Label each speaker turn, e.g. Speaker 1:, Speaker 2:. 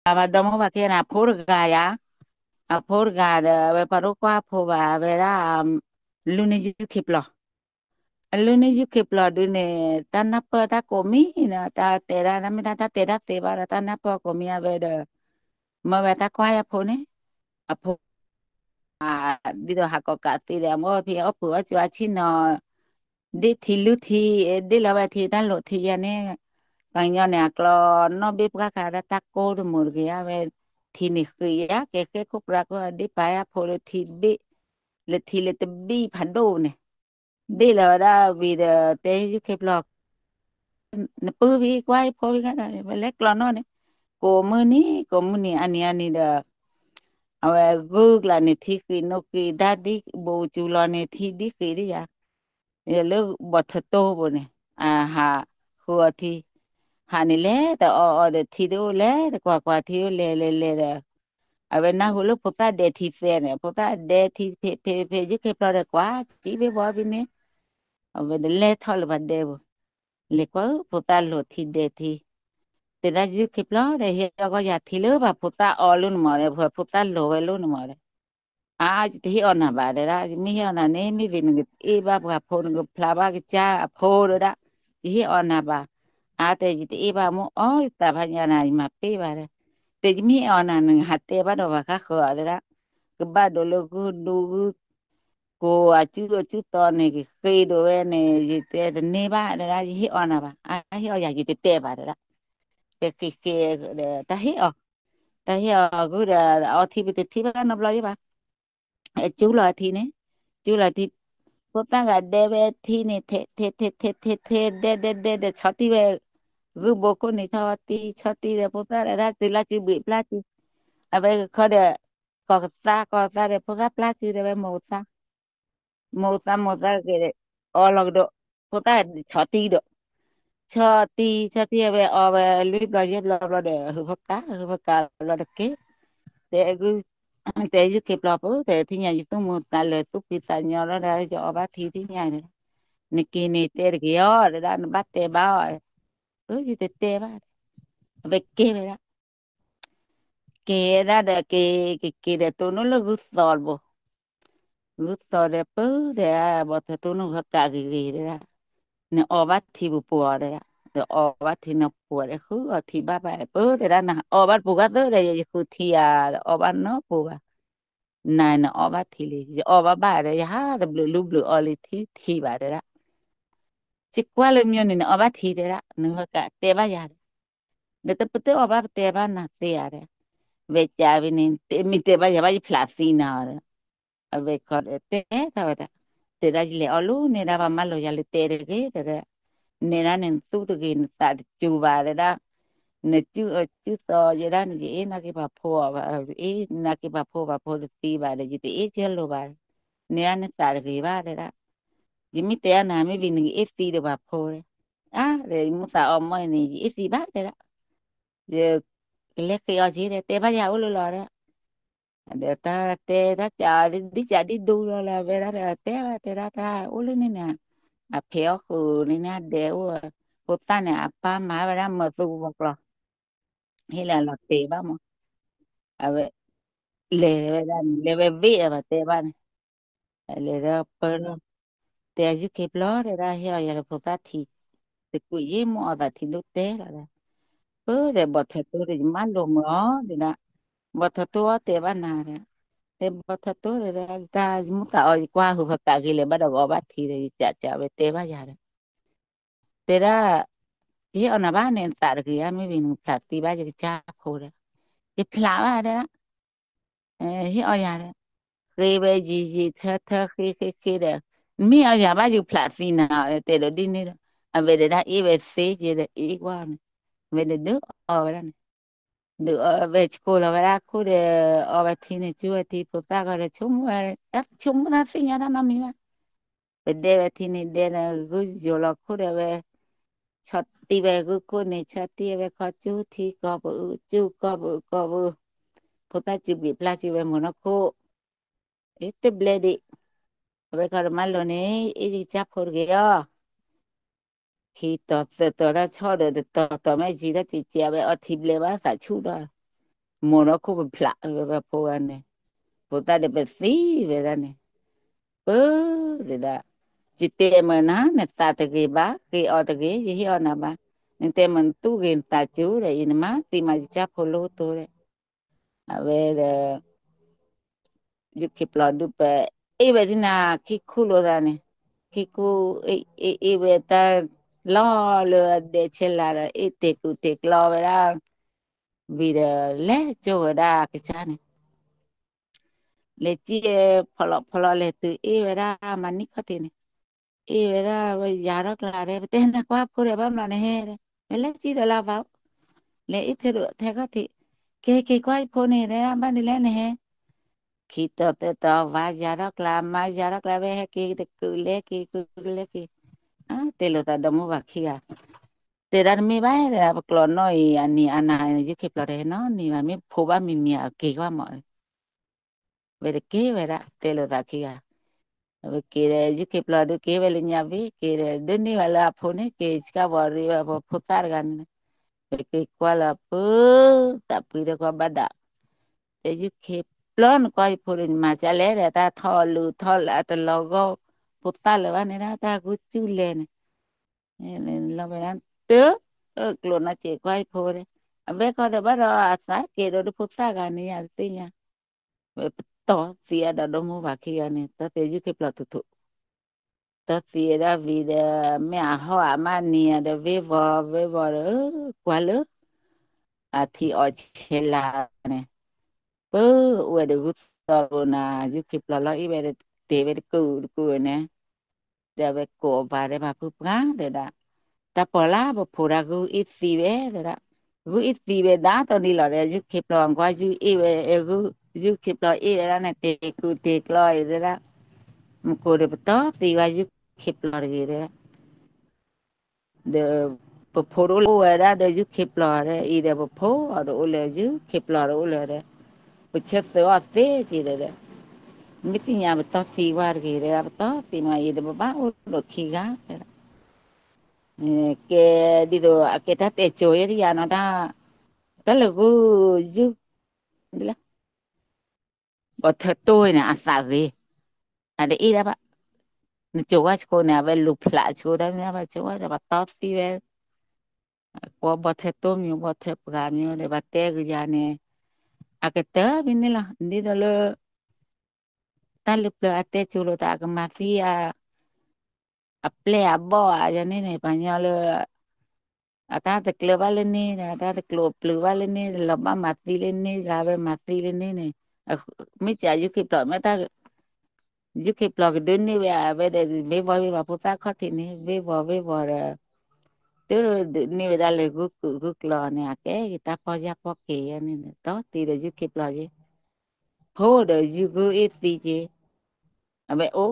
Speaker 1: và đông và kia là phố được gà ya phố được gà de về paru qua phố và về là lune ju kịp lo lune ju kịp lo dune ta napa ta komi na ta tera na mi ta tera te ba ta napa komi ave de ma ve ta kwa ya phố ne a phố đi đồ học cả ti de mo phi ở phố cho chi nó đi thi lu thi đi là về thi ta lo thi ya ne bằng nhau nè lo nó biết các cái đã tắc cô rồi một cái về thì nè cái khúc ra có đi phải phố thì bị là thì là tự bị phản đồ nè đi là đã vì là tế giúp kịp lọc nó bự vì quay phố cái này và lẽ lo nó nè cô mơ nè anh đã à gug là nè thì cái nó cái đã đi bộ chú lo nè thì đi cái đi à lỡ bớt thật to bộ nè à ha hùa thì hà nè lẽ ta ở để thì đâu lẽ qua thì lẽ a ver na hulu pota de thi fe ne pota de thi pe je ke pla kwa chi be bo bi ne a ver le thol ba de bo le ko pota lo thi de thi te da ju ke pla de he ko ya thi lo ba pota o lu mo re pota lo we lu mo re a ji thi ona ba de da mi he ona ne mi bi ne e ba ba pho ne pla ba ke cha pho ro da hi ona ba a te ji e ba mo o ta ba nya na ma pe ba re te ji mi ona ne ha te ba do ba ka kho de da cái ba đồ lô cứ đu cô chú to này cái cây đồ này gì thế thì nè ba đó là gì on à ba à hiểu ya gì tê ba đó cái ta hiểu cứ là ở thì ba nó lo ba chú lo thì nè chú lo thì cô ta gà đê về thì nè thế đê chati về cứ bố cô này chati để cô ta ra từ là chú bị pla chú à về khó để có ta để cô ta pla chú để về một ta mota que o logro kota choti ave ave lui blo de hu fakka lo de ke te gu te ju ke blo po te thi nya ju tu mu ta le tu pi ta nya lo da jo ba thi nya ne ni ki ni te ge yo da na ba te ba ju te ba ve ke ve da ke de tu no lo gu solvo gusto de pu de bo te tu no fakka ge de nè o bát thì bù bùa đấy ạ rồi o bát thì nó bùa đấy khứ ở thì ba bài bớ thì ra nè o bát bùa gắt đấy đây khứ thì à o bát nó bùa này nè o bát thì lì o bát bài đấy ha là blue o lì thì bài đấy ạ chỉ qua lên miêu nè o bát thì đấy ạ nữa cả tê ba giờ để tôi bứt o bát tê ba nè tê à đấy về cha về nên tê mi tê ba giờ ba giờ plastic nào đấy về còn tê sao vậy tê ra lì o lu nè ra ba malo giờ lì tê đấy đấy nera nen tu tu gin ta chu ba de da ne chu to je da ni e na ke ba pho ba e na ke ba pho de ti ba de ji e che lo ba nera ne ta de ba de da ji mi te na mi bi ni e ti de ba pho de a de mu sa o mo ni e ti ba de da je le ke o ji de te ba ya u lo lo de de ta te da cha đi du lo la ve da te da ta u lo ni na a pheo khu ni na de u cô ta nè apa mà ra mà tu một lò hay là tệ ba mà à vậy le ve vi à tệ ba này le ra pero te ayu que plore ra he ya cô ta thì cùi gì mà và thì lúc té là de bọt thật tôi thì má lùm đó thì đã bọt thật tôi tệ ba nà đấy de bọt thật tôi thì ra ta muốn tạo qua hụt cả cái le bắt đầu gọi bắt thì chả chả về tệ ba giờ đấy tệ ra cái ông nào ba nên tạo được cái mới vì tạo thì ba giờ cha khổ đấy cái phá ba đấy hi ở nhà đấy khi về gì khi đấy mi ở nhà bao nhiêu plastic nào để đó đi nữa à về để đã ý về xí gì đấy ý quá này về để nước ở đây này được về cô là về đã cô để ở về thì này chưa thì phụ ta gọi là chúng đắp chúng nó sinh ra nó mi mà về đây về thì này đây là cứ vô là cô để về chặt ti về cứ cô này chặt ti về có chú thì có bự chú có bự phụ ta chịu bị plastic về một nó cô este bledi ve malo ne e cha por geo khi to ra cho de to me ji da ti che ve o ti ble ba sa chu da Mono ko be pla be po ane. Po ta de be si be ane. Bơ de da. Chỉ tiền mà nó ta tự kì bá kì ở tự kì gì hiểu nè ba nên tiền mình tu kì ta chú để in má thì mà chấp follow tu đấy à về là giúp kịp lo đúp ấy về thì na khi khu lo ra nè khi khu ấy về ta lo lừa để chơi là ấy tiệc lo về đó vì là lẽ cho người ta cái cha này lẽ chỉ phalo lẽ từ ấy về đó mà ní có tiền y era yara clare tena kwa pure bam la ne ele chi de la va le itero te ga ti ke kwa pone re amba ni le ne ki to va yara kla ve ki te ku le ki a te lo ta domo va kia te dar mi va de la klo no y ani ana yo que plore no ni va mi pho va mi mi a ki wa mo ve ke vera te lo da kia kire yuki pladu ke veli nyavi kire duni wala phone ke iska bori wa putar gan ke kwala pu tapi de ko bada te yuki plon ko pulin ma chale re ta tholu thol at logo putal wa ne ta guchu le ne lo veran te klona che ko pore ave ko de baro asa ke do putaga ni altinya to sia da domo va ki ani te yuki platu ta thì ra vì mẹ họ mà nè để về vợ đó quá lớn à thì ở trên là nè bơ uể được rồi na giúp kịp là lo ý về để về cứ nè để về cổ và để bà phụ ngã để đã ta bỏ lá bà phụ ra cứ ít gì về để đã cứ ít gì về đá tao đi là để giúp kịp là qua giúp ý về cứ giúp kịp là ý về là này thì lo để đã một cô để bắt tó thì qua giúp kịp là gì đấy de poporo era de ju keplare i de popo ado ole ju keplare ole de puchet se wa te ti de miti nya to ti war ge de to ti ma i de ba o lo ki ga ke di do a ke ta te cho ye ya no da ta lo gu ju la bo the tôi nè a sa ge a de i da ba ni cho wa ko na ve lu pla cho da na ba cho wa da ba to ti ve ko bo the to mi bo the ga mi de ba te ge ya ne a que te vine la ni de lo tal lo ate chulo ta que macia a ple a bo a ya ni ne español a ta te kle vale ni a ta te klo plu vale ni lo ba mati le ni ga be mati le ni ne mi cha yu ki pro me ta yu ki pro de ni ve a ve de ve va puta kho ti ni ve vo tu ni ve da le gu klo ne a ke ta po ya po ke ni to ti de yu ki pro je ho de yu gu it ti je a ve o